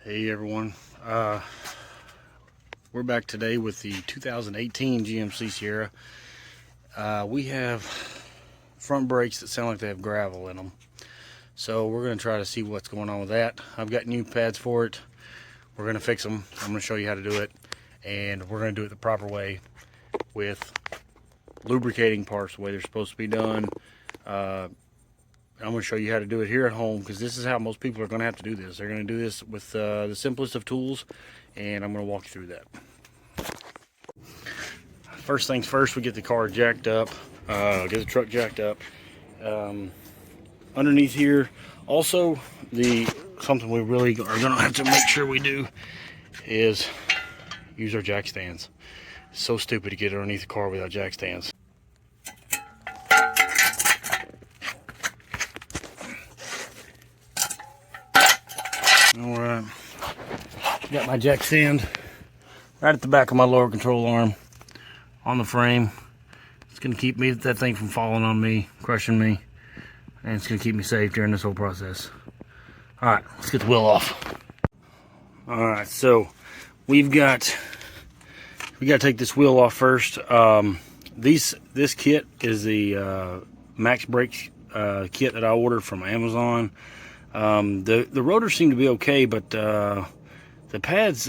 Hey everyone, we're back today with the 2018 GMC Sierra. We have front brakes that sound like they have gravel in them, so we're going to try to see what's going on with that. I've got new pads for it. We're going to fix them. I'm going to show you how to do it, and we're going to do it the proper way with lubricating parts the way they're supposed to be done. I'm going to show you how to do it here at home, because this is how most people are going to have to do this. They're going to do this with the simplest of tools, and I'm going to walk you through that. First things first, we get the car jacked up, get the truck jacked up. Underneath here, also, something we really are going to have to make sure we do is use our jack stands. It's so stupid to get underneath the car without jack stands. Alright, got my jack stand right at the back of my lower control arm on the frame. It's going to keep that thing from falling on me, crushing me, and it's going to keep me safe during this whole process. Alright, let's get the wheel off. Alright, so we got to take this wheel off first. This kit is the Max Brake kit that I ordered from Amazon. The rotors seem to be okay, but the pads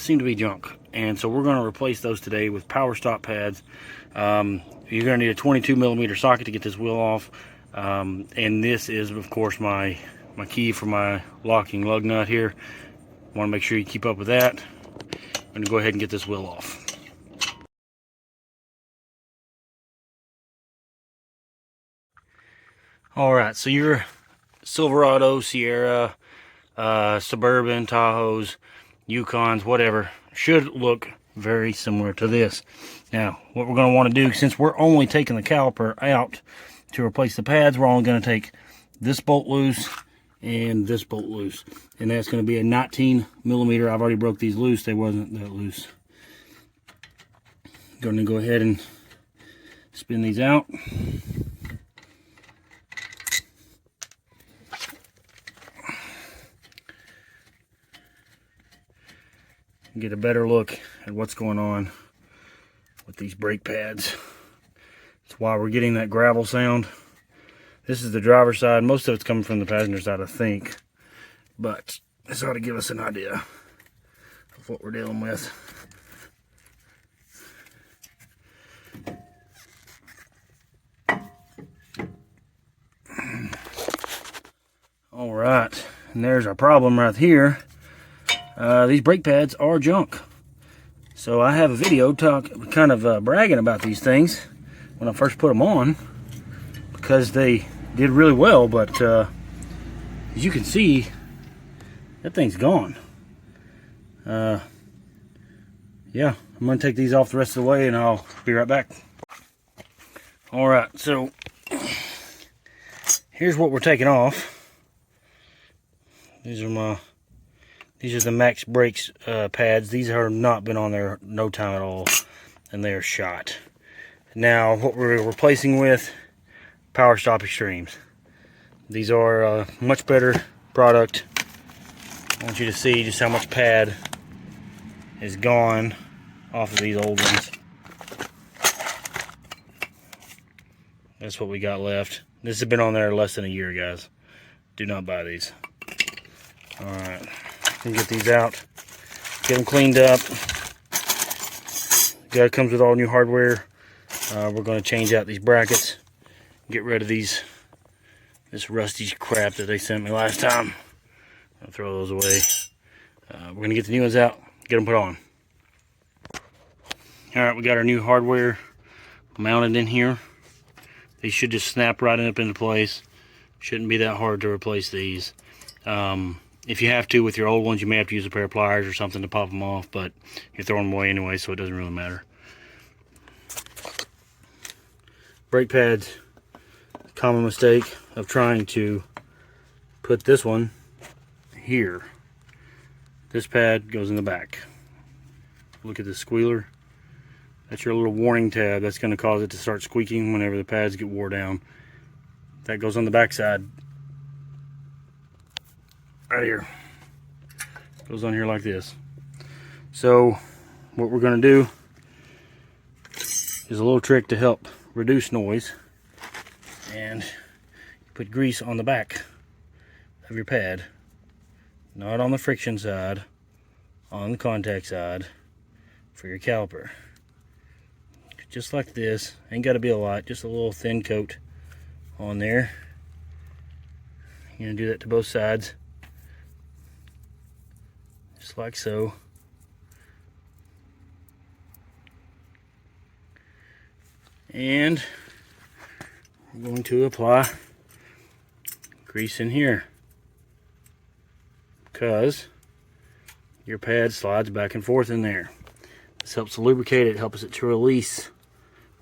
seem to be junk, and so we're going to replace those today with powerstop pads. You're going to need a 22mm socket to get this wheel off, and this is, of course, my key for my locking lug nut here. Want to make sure you keep up with that. I'm going to go ahead and get this wheel off. Alright, so your Silverado, Sierra, Suburban, Tahoes, Yukons, whatever, should look very similar to this. Now, what we're going to want to do, since we're only taking the caliper out to replace the pads, we're only going to take this bolt loose and this bolt loose. And that's going to be a 19mm. I've already broke these loose. They wasn't that loose. Going to go ahead and spin these out. Get a better look at what's going on with these brake pads. That's why we're getting that gravel sound. This is the driver's side. Most of it's coming from the passenger side, I think. But this ought to give us an idea of what we're dealing with. All right, and there's our problem right here. These brake pads are junk. So I have a video kind of bragging about these things when I first put them on, because they did really well, but as you can see, that thing's gone. Yeah, I'm going to take these off the rest of the way and I'll be right back. Alright, so here's what we're taking off. These are the Max Brakes pads. These have not been on there no time at all, and they are shot. Now, what we're replacing with, powerstop Extremes. These are a much better product. I want you to see just how much pad is gone off of these old ones. That's what we got left. This has been on there less than a year, guys. Do not buy these. Alright. Get these out, get them cleaned up. It comes with all new hardware. We're going to change out these brackets, get rid of this rusty crap that they sent me last time. I'll throw those away. We're going to get the new ones out, get them put on. Alright, we got our new hardware mounted in here. These should just snap right up into place. Shouldn't be that hard to replace these. If you have to with your old ones, you may have to use a pair of pliers or something to pop them off, but you're throwing them away anyway, so it doesn't really matter. Brake pads, common mistake of trying to put this one here. This pad goes in the back. Look at the squealer. That's your little warning tab. That's going to cause it to start squeaking whenever the pads get wore down. That goes on the back side. Right here. Goes on here like this. So what we're going to do is a little trick to help reduce noise. And put grease on the back of your pad, not on the friction side, on the contact side for your caliper. Just like this. Ain't got to be a lot, just a little thin coat on there. You're going to do that to both sides, just like so. And we're going to apply grease in here, because your pad slides back and forth in there. This helps to lubricate it, helps it to release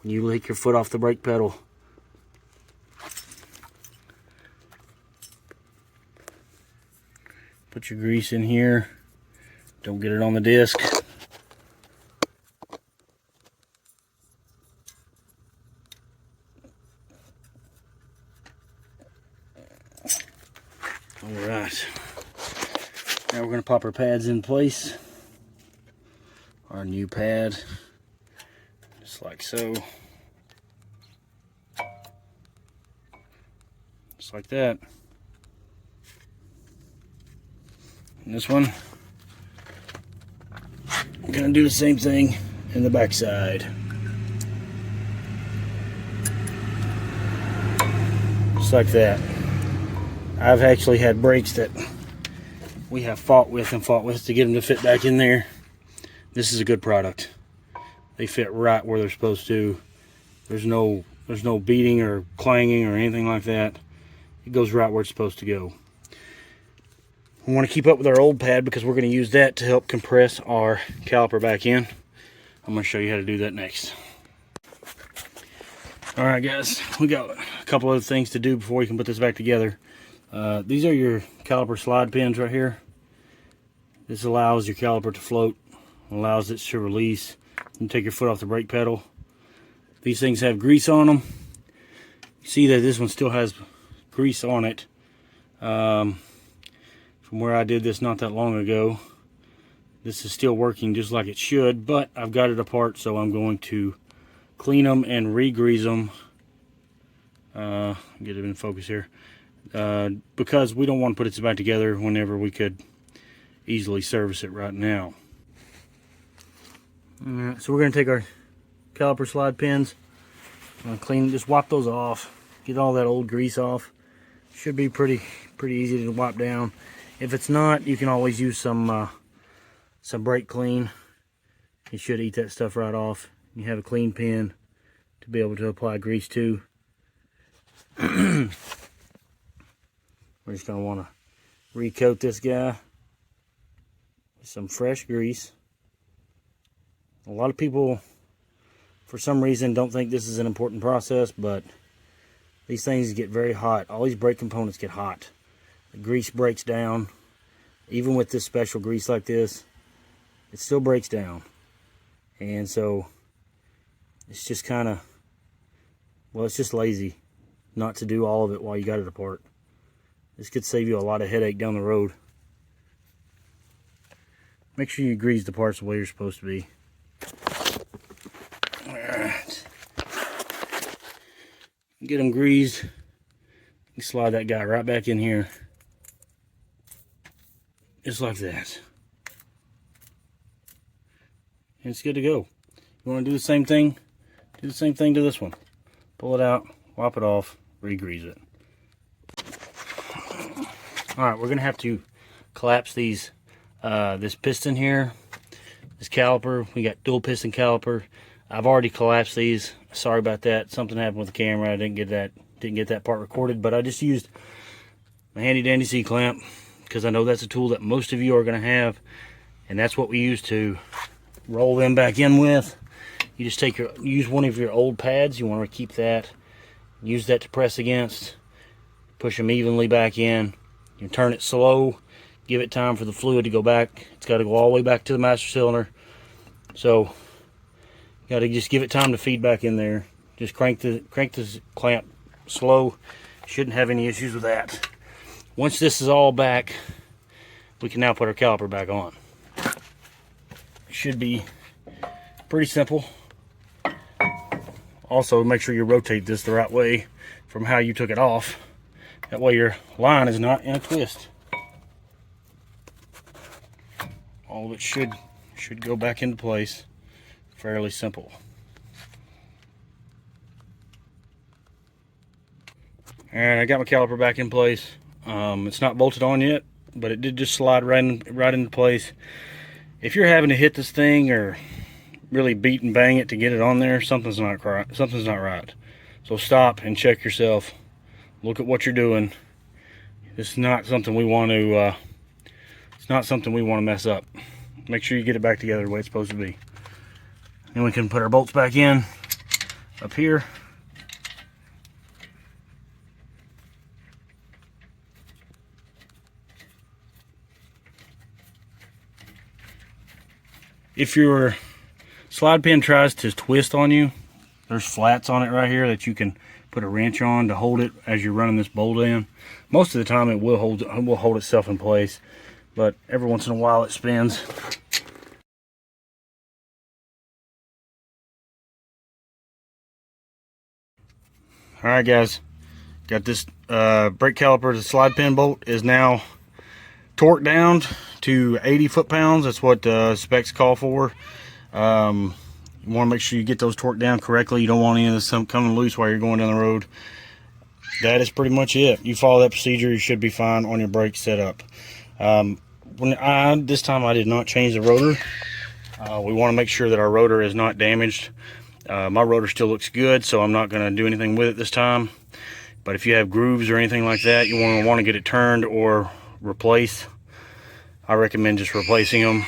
when you take your foot off the brake pedal. Put your grease in here, don't get it on the disc. Alright, now we're going to pop our pads in place. Our new pad, just like so. Just like that. And this one, I'm going to do the same thing in the back side. Just like that. I've actually had brakes that we have fought with to get them to fit back in there. This is a good product. They fit right where they're supposed to. There's no beating or clanging or anything like that. It goes right where it's supposed to go. We want to keep up with our old pad because we're going to use that to help compress our caliper back in. I'm going to show you how to do that next. Alright guys, we got a couple other things to do before we can put this back together. These are your caliper slide pins right here. This allows your caliper to float, allows it to release. You take your foot off the brake pedal. These things have grease on them. You see that this one still has grease on it. From where I did this not that long ago, this is still working just like it should, but I've got it apart, so I'm going to clean them and re-grease them. Get it in focus here. Because we don't want to put it back together whenever we could easily service it right now. Alright, so we're going to take our caliper slide pins, just wipe those off, get all that old grease off. Should be pretty easy to wipe down. If it's not, you can always use some brake clean. You should eat that stuff right off. You have a clean pin to be able to apply grease to. We're just going to want to recoat this guy with some fresh grease. A lot of people, for some reason, don't think this is an important process, but these things get very hot. All these brake components get hot. The grease breaks down. Even with this special grease like this, it still breaks down. And so, it's just kind of, well, it's just lazy not to do all of it while you got it apart. This could save you a lot of headache down the road. Make sure you grease the parts the way you're supposed to be. Alright. Get them greased. You slide that guy right back in here. Just like that. And it's good to go. You want to do the same thing? Do the same thing to this one. Pull it out, wipe it off, re-grease it. Alright, we're going to have to collapse these, this piston here, this caliper. We got dual piston caliper. I've already collapsed these. Sorry about that. Something happened with the camera. I didn't get that part recorded, but I just used my handy dandy C-clamp because I know that's a tool that most of you are going to have, and that's what we use to roll them back in with. You just use one of your old pads. You want to keep that. Use that to press against. Push them evenly back in. You turn it slow, give it time for the fluid to go back. It's got to go all the way back to the master cylinder. So, you got to just give it time to feed back in there. Just crank the clamp slow. Shouldn't have any issues with that. Once this is all back, we can now put our caliper back on. It should be pretty simple. Also, make sure you rotate this the right way from how you took it off. That way your line is not in a twist. All of it should go back into place. Fairly simple. And I got my caliper back in place. It's not bolted on yet, but it did just slide right into place. If you're having to hit this thing or really beat and bang it to get it on there, something's not right. So stop and check yourself. Look at what you're doing. It's not something we want to. It's not something we want to mess up. Make sure you get it back together the way it's supposed to be. Then we can put our bolts back in up here. If your slide pin tries to twist on you, there's flats on it right here that you can put a wrench on to hold it as you're running this bolt in. Most of the time it will hold itself in place, but every once in a while it spins. Alright guys, got this brake caliper. The slide pin bolt is now torqued down to 80 foot-pounds. That's what specs call for. You want to make sure you get those torqued down correctly. You don't want any of this coming loose while you're going down the road. That is pretty much it. You follow that procedure, you should be fine on your brake setup. This time I did not change the rotor. We want to make sure that our rotor is not damaged. My rotor still looks good, so I'm not going to do anything with it this time. But if you have grooves or anything like that, you want to get it turned or replaced. I recommend just replacing them.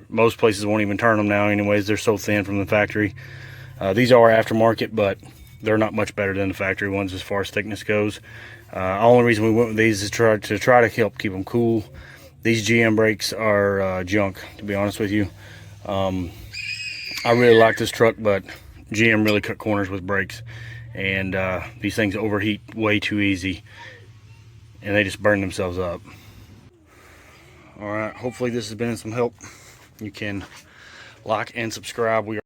Most places won't even turn them now anyways. They're so thin from the factory. These are aftermarket, but they're not much better than the factory ones as far as thickness goes. Only reason we went with these is to try to help keep them cool. These GM brakes are junk, to be honest with you. I really like this truck, but GM really cut corners with brakes, and these things overheat way too easy, and they just burn themselves up. All right, hopefully this has been some help. You can like and subscribe. We are